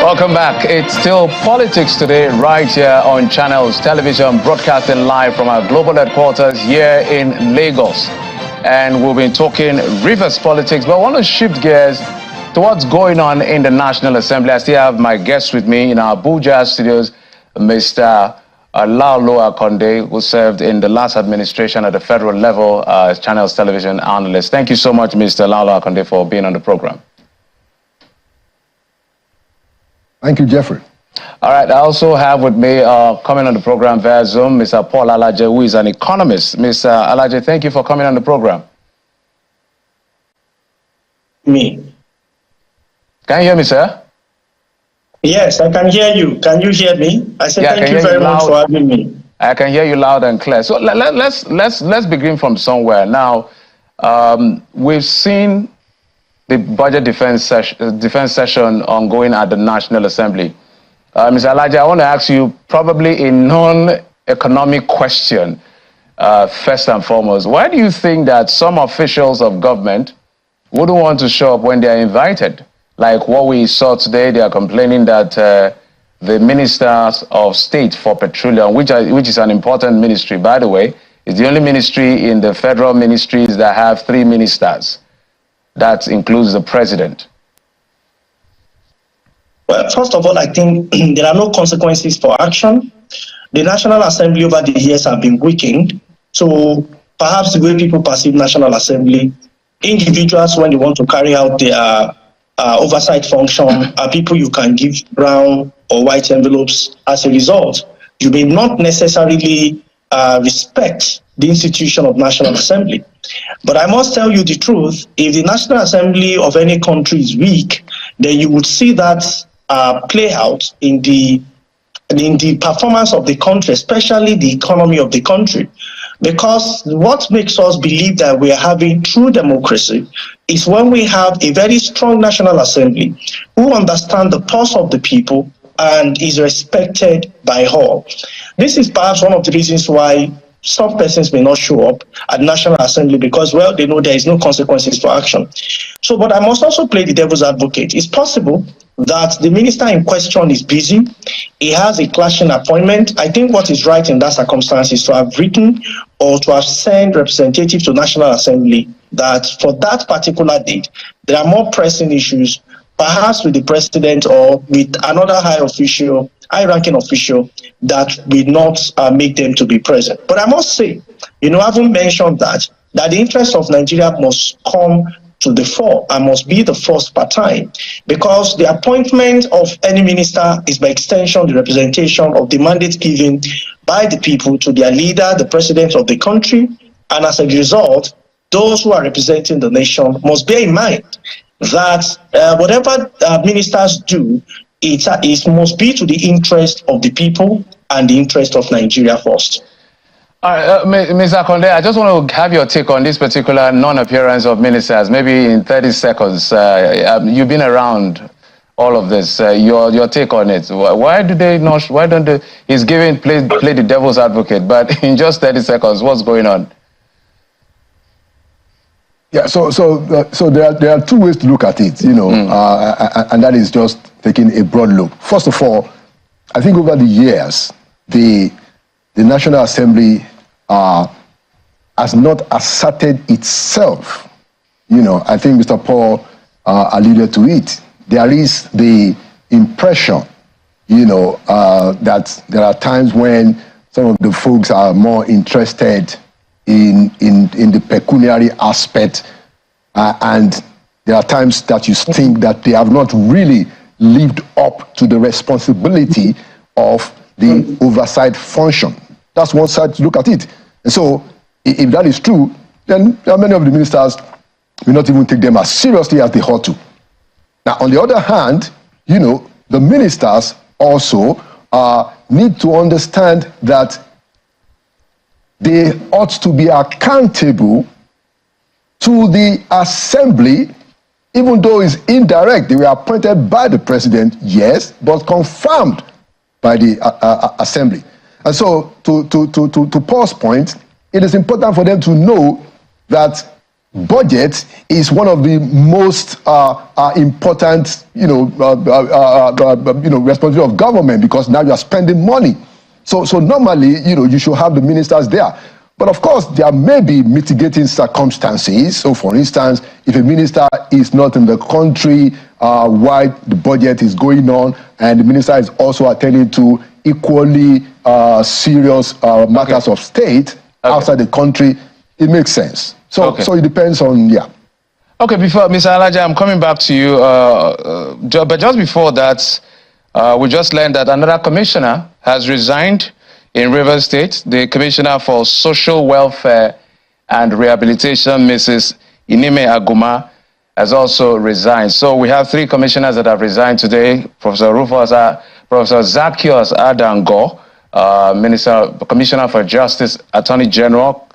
Welcome back. It's still Politics Today right here on Channels Television, broadcasting live from our global headquarters here in Lagos. And we've been talking reverse politics, but I want to shift gears to what's going on in the National Assembly. I still have my guests with me in our Abuja studios, Mr. Laolo Akonde, who served in the last administration at the federal level as Channels Television analyst. Thank you so much, Mr. Laolo Akonde, for being on the program. Thank you, Jeffrey. All right, I also have with me coming on the program via Zoom, Mr. Paul Alaje, who is an economist. Mr. Alaje, thank you for coming on the program. Me. Can you hear me, sir? Yes, I can hear you. Can you hear me? I said thank you very much for having me. I can hear you loud and clear. So let's begin from somewhere. Now, we've seen the budget defense session ongoing at the National Assembly. Mr. Alaje, I want to ask you probably a non-economic question first and foremost. Why do you think that some officials of government wouldn't want to show up when they are invited? Like what we saw today, they are complaining that the ministers of state for petroleum, which is an important ministry, by the way, is the only ministry in the federal ministries that have 3 ministers. That includes the president. Well, first of all, I think there are no consequences for action. The National Assembly over the years have been weakened. So perhaps the way people perceive National Assembly, individuals, when they want to carry out their oversight function, are people you can give brown or white envelopes. As a result, you may not necessarily respect the institution of National Assembly. But I must tell you the truth, if the National Assembly of any country is weak, then you would see that play out in the performance of the country, especially the economy of the country. Because what makes us believe that we are having true democracy is when we have a very strong National Assembly who understand the pulse of the people and is respected by all. This is perhaps one of the reasons why some persons may not show up at National Assembly because, well, they know there is no consequences for action. So, but I must also play the devil's advocate. It's possible that the minister in question is busy. He has a clashing appointment. I think what is right in that circumstance is to have written or to have sent representatives to National Assembly that for that particular date, there are more pressing issues, perhaps with the president or with another high-ranking official that will not make them to be present. But I must say, I haven't mentioned that the interest of Nigeria must come to the fore and must be the first per time, because the appointment of any minister is by extension the representation of the mandate given by the people to their leader, the president of the country, and as a result, those who are representing the nation must bear in mind that whatever ministers do, it must be to the interest of the people and the interest of Nigeria first. All right, Mr. Akonde, I just want to have your take on this particular non-appearance of ministers, maybe in 30 seconds. You've been around all of this. Your take on it. Why do they not? Why don't they? He's play the devil's advocate, but in just 30 seconds, what's going on? Yeah, so there are 2 ways to look at it, and that is just taking a broad look. First of all, I think over the years, the National Assembly has not asserted itself. I think Mr. Paul alluded to it. There is the impression, that there are times when some of the folks are more interested in the pecuniary aspect, and there are times that you think that they have not really lived up to the responsibility of the oversight function. That's one side to look at it. And so, if that is true, then many of the ministers will not even take them as seriously as they ought to. Now, on the other hand, the ministers also need to understand that they ought to be accountable to the assembly, even though it's indirect. They were appointed by the president, yes, but confirmed by the assembly. And so, to Paul's point, it is important for them to know that budget is one of the most important, responsibility of government, because now you are spending money. So normally, you should have the ministers there. But of course, there may be mitigating circumstances. So for instance, if a minister is not in the country while the budget is going on, and the minister is also attending to equally serious matters of state outside the country, it makes sense. So it depends on, Okay, before, Mr. Alaja, I'm coming back to you. But just before that, we just learned that another commissioner has resigned in Rivers State. The Commissioner for Social Welfare and Rehabilitation, Mrs. Inime Aguma, has also resigned. So we have 3 commissioners that have resigned today. Professor Zacchaeus Adango, Commissioner for Justice, Attorney General,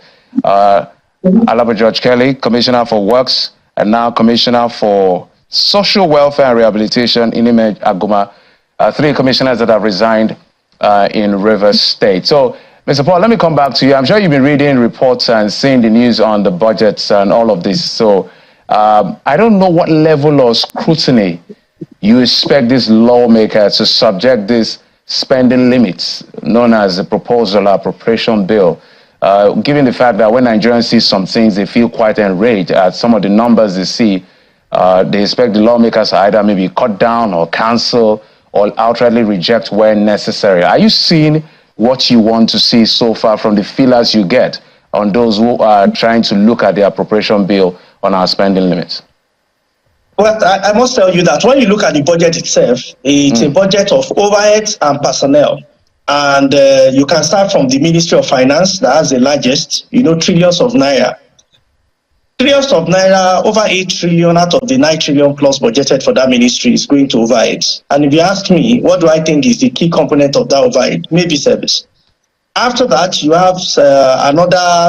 Alaba George Kelly, Commissioner for Works, and now Commissioner for Social Welfare and Rehabilitation, Inime Aguma. 3 commissioners that have resigned in Rivers State. So, Mr. Paul, let me come back to you. I'm sure you've been reading reports and seeing the news on the budgets and all of this. So, I don't know what level of scrutiny you expect this lawmaker to subject this spending limits known as the proposal appropriation bill, given the fact that when Nigerians see some things, they feel quite enraged at some of the numbers they see. They expect the lawmakers to either maybe cut down or cancel or outrightly reject where necessary. Are you seeing what you want to see so far from the feelers you get on those who are trying to look at the appropriation bill on our spending limits? Well, I must tell you that when you look at the budget itself, it's a budget of overheads and personnel. And you can start from the Ministry of Finance, that has the largest, trillions of naira. Trillions of naira, over 8 trillion out of the 9 trillion plus budgeted for that ministry is going to overheads. And if you ask me, what do I think is the key component of that overhead? Maybe service. After that, you have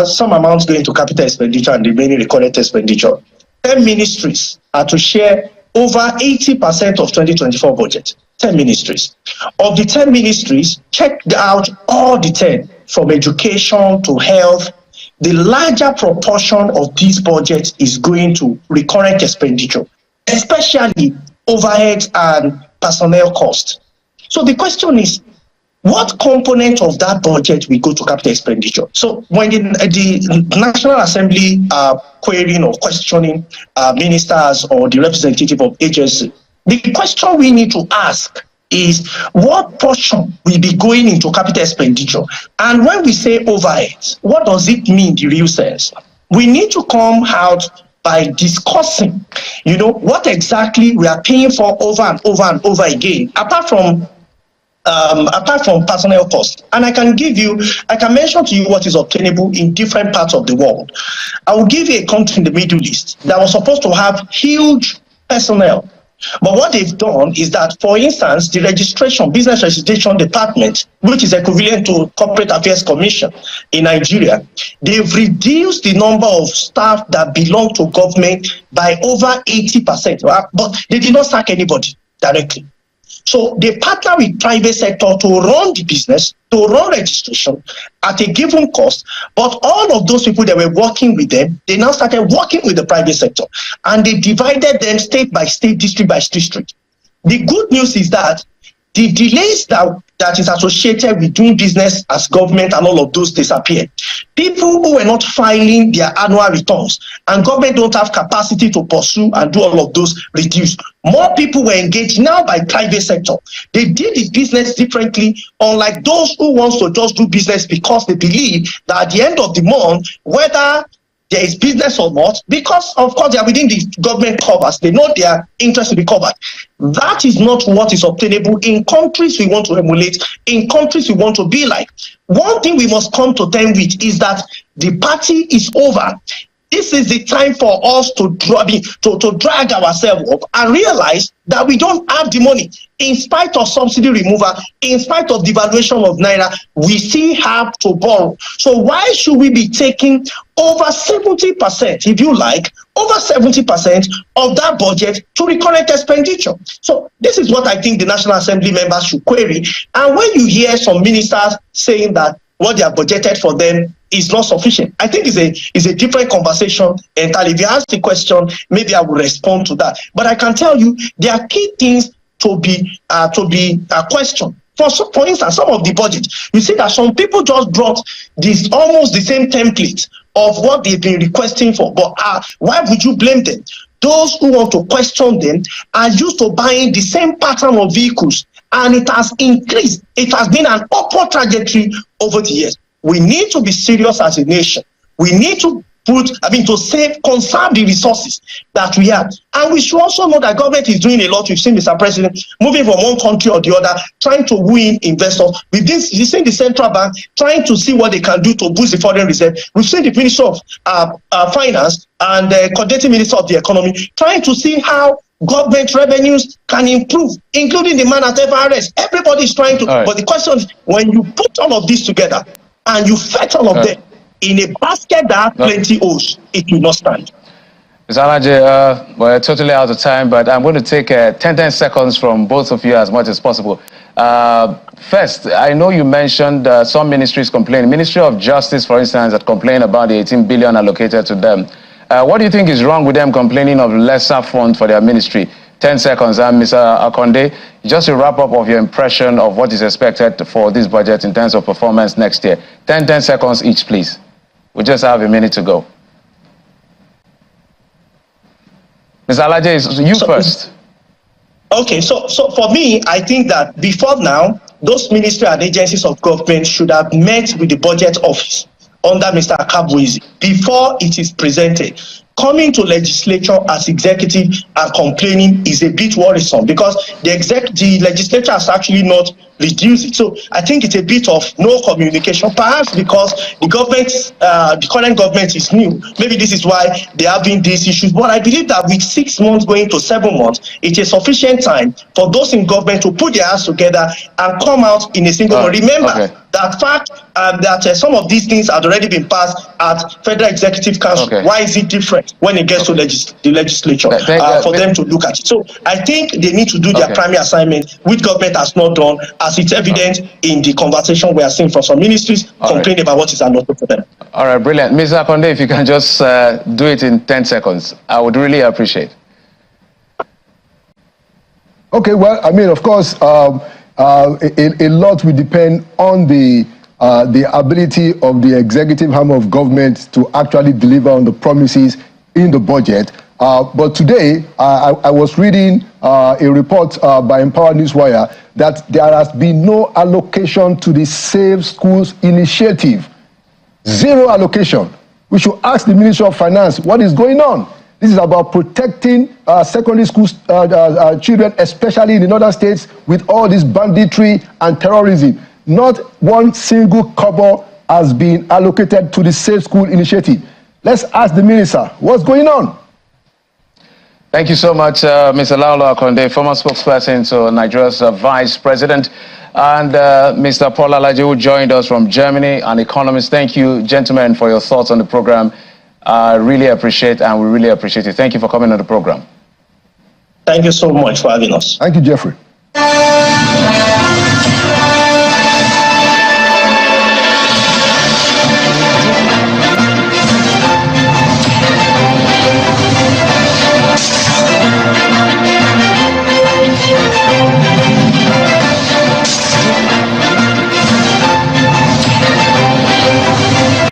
some amounts going to capital expenditure and the remaining recorded expenditure. 10 ministries are to share over 80% of 2024 budget. 10 ministries. Of the 10 ministries, check out all the 10, from education to health. The larger proportion of this budget is going to recurrent expenditure, especially overhead and personnel costs. So the question is, what component of that budget will go to capital expenditure? So when the National Assembly are querying or questioning ministers or the representative of agency, the question we need to ask is what portion will be going into capital expenditure? And when we say overheads, what does it mean, the real sense? We need to come out by discussing, what exactly we are paying for over and over and over again, apart from personnel costs. And I can mention to you what is obtainable in different parts of the world. I will give you a country in the Middle East that was supposed to have huge personnel. But what they've done is that, for instance, the business registration department, which is equivalent to Corporate Affairs Commission in Nigeria, they've reduced the number of staff that belong to government by over 80%. But they did not sack anybody directly. So they partner with private sector to run the business, to run registration at a given cost. But all of those people that were working with them, they now started working with the private sector, and they divided them state by state, district by district. The good news is that the delays that is associated with doing business as government and all of those disappeared. People who were not filing their annual returns and government don't have capacity to pursue and do all of those reduced. More people were engaged now by private sector. They did the business differently, unlike those who want to just do business because they believe that at the end of the month, whether there is business or not, because of course they are within the government covers, they know their interest to be covered. That is not what is obtainable in countries we want to emulate, in countries we want to be like. One thing we must come to terms with is that the party is over. This is the time for us to drag ourselves up and realize that we don't have the money. In spite of subsidy removal, in spite of devaluation of naira, we still have to borrow. So why should we be taking over 70%, if you like, over 70% of that budget to recurrent expenditure? So this is what I think the National Assembly members should query. And when you hear some ministers saying that what they have budgeted for them is not sufficient. I think it's a different conversation entirely. If you ask the question, maybe I will respond to that. But I can tell you there are key things to be questioned. For instance, some of the budget, you see that some people just brought this almost the same template of what they've been requesting for. But why would you blame them? Those who want to question them are used to buying the same pattern of vehicles, and it has increased. It has been an upward trajectory over the years. We need to be serious as a nation. We need to conserve the resources that we have. And we should also know that government is doing a lot. We've seen Mr. President moving from one country or the other, trying to win investors. We've seen the central bank trying to see what they can do to boost the foreign reserve. We've seen the Minister of Finance and the coordinating Minister of the Economy trying to see how government revenues can improve, including the man at FRS. Everybody is trying to, but the question is, when you put all of this together and you fetch all of them in a basket that plenty owes, it will not stand. Mr. Alaje, we're totally out of time, but I'm going to take 10 seconds from both of you as much as possible. First, I know you mentioned some ministries complaining. Ministry of Justice, for instance, that complain about the 18 billion allocated to them. What do you think is wrong with them complaining of lesser funds for their ministry? 10 seconds. And Mr. Akonde, just a wrap up of your impression of what is expected for this budget in terms of performance next year. 10 seconds each, please. We just have a minute to go. Ms. Alaje, you first. Okay, so for me, I think that before now, those ministry and agencies of government should have met with the budget office under Mr. Akabuizi before it is presented. Coming to legislature as executive and complaining is a bit worrisome, because the legislature has actually not reduced it. So I think it's a bit of no communication, perhaps because the current government is new. Maybe this is why they're having these issues. But I believe that with 6 months going to 7 months, it's a sufficient time for those in government to put their hands together and come out in a single one. Remember that fact that some of these things had already been passed at Federal Executive Council. Why is it different when it gets to the legislature for them to look at it? So I think they need to do their primary assignment, which government has not done, as it's evident in the conversation we are seeing from some ministries complaining about what is allotted for them. All right, brilliant. Mr. Akonde, if you can just do it in 10 seconds, I would really appreciate. Okay, well, I mean, of course, a lot will depend on the ability of the executive arm of government to actually deliver on the promises in the budget. But today, I was reading a report by Empower Newswire that there has been no allocation to the Save Schools initiative. Zero allocation. We should ask the Ministry of Finance what is going on. This is about protecting secondary school children, especially in the northern states, with all this banditry and terrorism. Not one single kobo has been allocated to the Safe School initiative. Let's ask the minister, what's going on? Thank you so much, Mr. Laolo Akonde, former spokesperson to Nigeria's vice president, and Mr. Paul Alaje, who joined us from Germany, an economist. Thank you, gentlemen, for your thoughts on the program. I really appreciate, and we really appreciate it. Thank you for coming on the program. Thank you so much for having us. Thank you, Jeffrey.